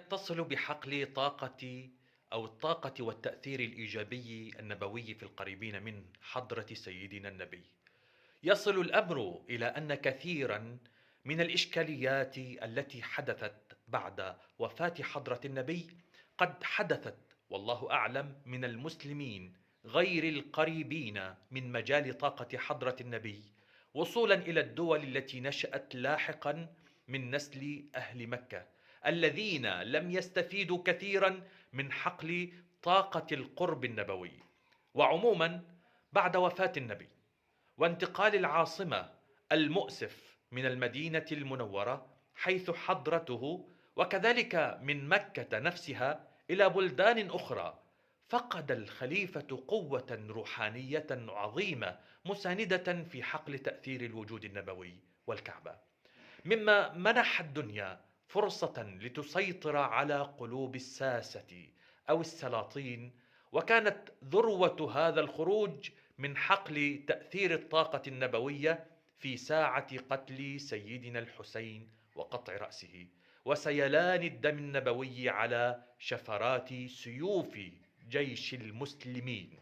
يتصل بحقل الطاقة والتأثير الإيجابي النبوي في القريبين من حضرة سيدنا النبي. يصل الأمر إلى أن كثيرا من الإشكاليات التي حدثت بعد وفاة حضرة النبي قد حدثت والله أعلم من المسلمين غير القريبين من مجال طاقة حضرة النبي، وصولا إلى الدول التي نشأت لاحقا من نسل أهل مكة الذين لم يستفيدوا كثيرا من حقل طاقة القرب النبوي. وعموما بعد وفاة النبي وانتقال العاصمة المؤسف من المدينة المنورة حيث حضرته، وكذلك من مكة نفسها إلى بلدان أخرى، فقد الخليفة قوة روحانية عظيمة مساندة في حقل تأثير الوجود النبوي والكعبة، مما منح الدنيا فرصة لتسيطر على قلوب الساسة أو السلاطين. وكانت ذروة هذا الخروج من حقل تأثير الطاقة النبوية في ساعة قتل سيدنا الحسين وقطع رأسه وسيلان الدم النبوي على شفرات سيوف جيش المسلمين.